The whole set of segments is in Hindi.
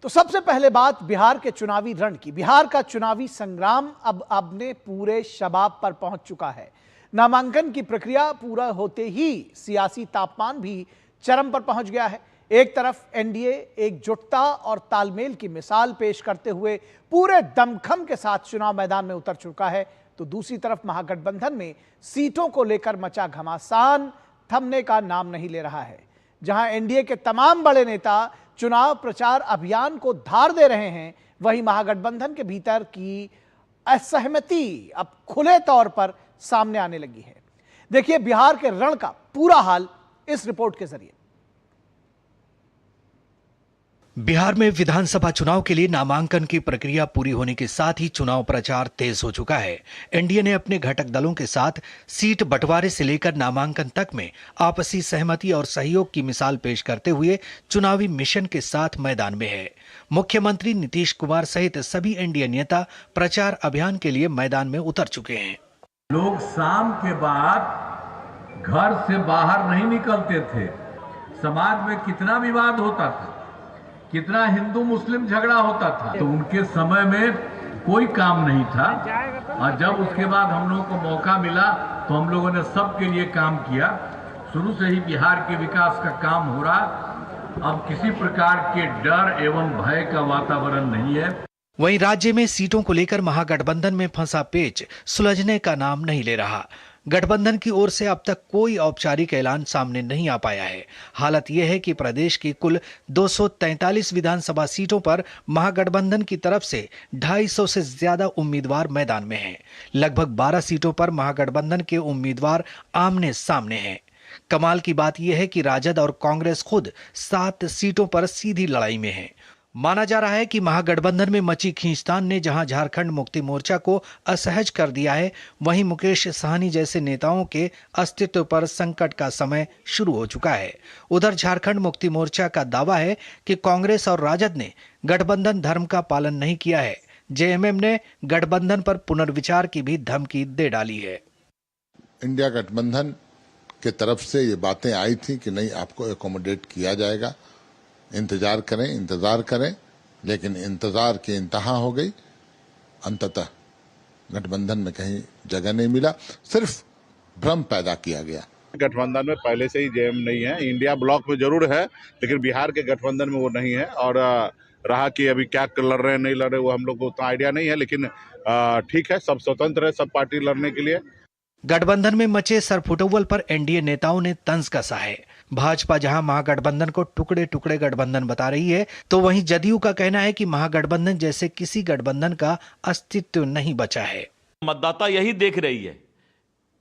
तो सबसे पहले बात बिहार के चुनावी रण की। बिहार का चुनावी संग्राम अब अपने पूरे शबाब पर पहुंच चुका है। नामांकन की प्रक्रिया पूरा होते ही सियासी तापमान भी चरम पर पहुंच गया है। एक तरफ एनडीए एकजुटता और तालमेल की मिसाल पेश करते हुए पूरे दमखम के साथ चुनाव मैदान में उतर चुका है, तो दूसरी तरफ महागठबंधन में सीटों को लेकर मचा घमासान थमने का नाम नहीं ले रहा है। जहां एनडीए के तमाम बड़े नेता चुनाव प्रचार अभियान को धार दे रहे हैं, वहीं महागठबंधन के भीतर की असहमति अब खुले तौर पर सामने आने लगी है। देखिए बिहार के रण का पूरा हाल इस रिपोर्ट के जरिए। बिहार में विधानसभा चुनाव के लिए नामांकन की प्रक्रिया पूरी होने के साथ ही चुनाव प्रचार तेज हो चुका है। एनडीए ने अपने घटक दलों के साथ सीट बंटवारे से लेकर नामांकन तक में आपसी सहमति और सहयोग की मिसाल पेश करते हुए चुनावी मिशन के साथ मैदान में है। मुख्यमंत्री नीतीश कुमार सहित सभी एनडीए नेता प्रचार अभियान के लिए मैदान में उतर चुके हैं। लोग शाम के बाद घर से बाहर नहीं निकलते थे। समाज में कितना विवाद होता था, कितना हिंदू मुस्लिम झगड़ा होता था, तो उनके समय में कोई काम नहीं था। और जब उसके बाद हम लोगों को मौका मिला तो हम लोगों ने सबके लिए काम किया। शुरू से ही बिहार के विकास का काम हो रहा। अब किसी प्रकार के डर एवं भय का वातावरण नहीं है। वहीं राज्य में सीटों को लेकर महागठबंधन में फंसा पेच सुलझने का नाम नहीं ले रहा। गठबंधन की ओर से अब तक कोई औपचारिक ऐलान सामने नहीं आ पाया है। हालत यह है कि प्रदेश की कुल 243 विधानसभा सीटों पर महागठबंधन की तरफ से 250 से ज्यादा उम्मीदवार मैदान में हैं। लगभग 12 सीटों पर महागठबंधन के उम्मीदवार आमने सामने हैं। कमाल की बात यह है कि राजद और कांग्रेस खुद 7 सीटों पर सीधी लड़ाई में है। माना जा रहा है कि महागठबंधन में मची खींचतान ने जहां झारखंड मुक्ति मोर्चा को असहज कर दिया है, वहीं मुकेश सहनी जैसे नेताओं के अस्तित्व पर संकट का समय शुरू हो चुका है। उधर झारखंड मुक्ति मोर्चा का दावा है कि कांग्रेस और राजद ने गठबंधन धर्म का पालन नहीं किया है। जेएमएम ने गठबंधन पर पुनर्विचार की भी धमकी दे डाली है। इंडिया गठबंधन के तरफ से ये बातें आई थी कि नहीं, आपको एकोमोडेट किया जाएगा, इंतजार करें, लेकिन इंतजार की इंतहा हो गई। अंततः गठबंधन में कहीं जगह नहीं मिला, सिर्फ भ्रम पैदा किया गया। गठबंधन में पहले से ही जेएम नहीं है। इंडिया ब्लॉक में जरूर है, लेकिन बिहार के गठबंधन में वो नहीं है। और रहा कि अभी क्या लड़ रहे हैं नहीं लड़ रहे, वो हम लोग को उतना आइडिया नहीं है, लेकिन ठीक है, सब स्वतंत्र है, सब पार्टी लड़ने के लिए। गठबंधन में मचे सरफुटौल पर एनडीए नेताओं ने तंज कसा है। भाजपा जहां महागठबंधन को टुकड़े टुकड़े गठबंधन बता रही है, तो वहीं जदयू का कहना है कि महागठबंधन जैसे किसी गठबंधन का अस्तित्व नहीं बचा है। मतदाता यही देख रही है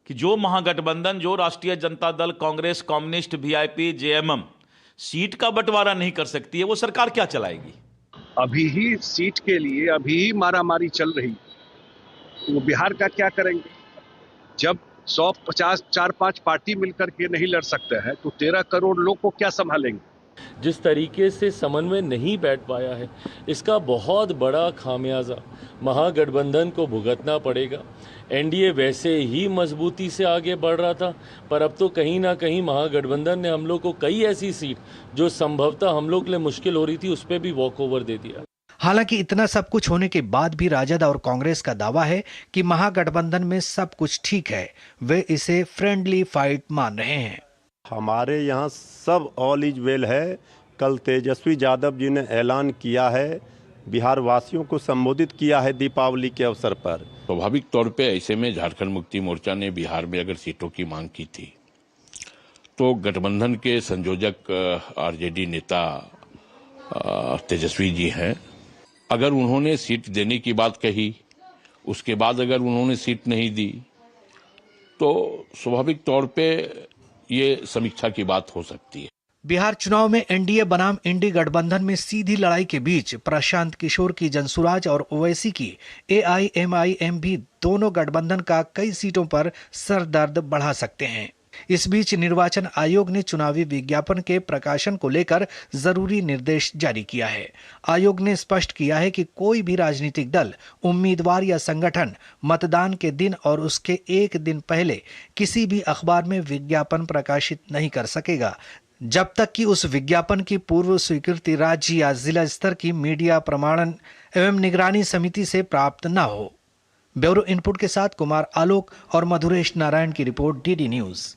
कि जो महागठबंधन, जो राष्ट्रीय Janata Dal, Congress, communist, VIP, JMM seat का बंटवारा नहीं कर सकती है, वो सरकार क्या चलाएगी। अभी ही सीट के लिए अभी ही मारामारी चल रही, तो बिहार का क्या करेंगे। जब 150 4-5 पार्टी मिलकर के नहीं लड़ सकते हैं, तो 13 करोड़ लोग को क्या संभालेंगे। जिस तरीके से समन्वय नहीं बैठ पाया है, इसका बहुत बड़ा खामियाजा महागठबंधन को भुगतना पड़ेगा। एनडीए वैसे ही मजबूती से आगे बढ़ रहा था, पर अब तो कहीं ना कहीं महागठबंधन ने हम लोग को कई ऐसी सीट जो संभवतः हम लोग के लिए मुश्किल हो रही थी, उस पर भी वॉकओवर दे दिया। हालांकि इतना सब कुछ होने के बाद भी राजद और कांग्रेस का दावा है कि महागठबंधन में सब कुछ ठीक है। वे इसे फ्रेंडली फाइट मान रहे हैं। हमारे यहाँ सब ऑल इज वेल है। कल तेजस्वी यादव जी ने ऐलान किया है, बिहार वासियों को संबोधित किया है दीपावली के अवसर पर। स्वाभाविक तौर पे ऐसे में झारखंड मुक्ति मोर्चा ने बिहार में अगर सीटों की मांग की थी, तो गठबंधन के संयोजक आरजेडी नेता तेजस्वी जी हैं। अगर उन्होंने सीट देने की बात कही, उसके बाद अगर उन्होंने सीट नहीं दी, तो स्वाभाविक तौर पे ये समीक्षा की बात हो सकती है। बिहार चुनाव में एनडीए बनाम इंडी गठबंधन में सीधी लड़ाई के बीच प्रशांत किशोर की जनसुराज और ओवैसी की एआईएमआईएम भी दोनों गठबंधन का कई सीटों पर सरदर्द बढ़ा सकते हैं। इस बीच निर्वाचन आयोग ने चुनावी विज्ञापन के प्रकाशन को लेकर जरूरी निर्देश जारी किया है। आयोग ने स्पष्ट किया है कि कोई भी राजनीतिक दल, उम्मीदवार या संगठन मतदान के दिन और उसके एक दिन पहले किसी भी अखबार में विज्ञापन प्रकाशित नहीं कर सकेगा। जब तक कि उस विज्ञापन की पूर्व स्वीकृति राज्य या जिला स्तर की मीडिया प्रमाणन एवं निगरानी समिति से प्राप्त न हो। ब्यूरो इनपुट के साथ कुमार आलोक और मधुरेश नारायण की रिपोर्ट, डीडी न्यूज।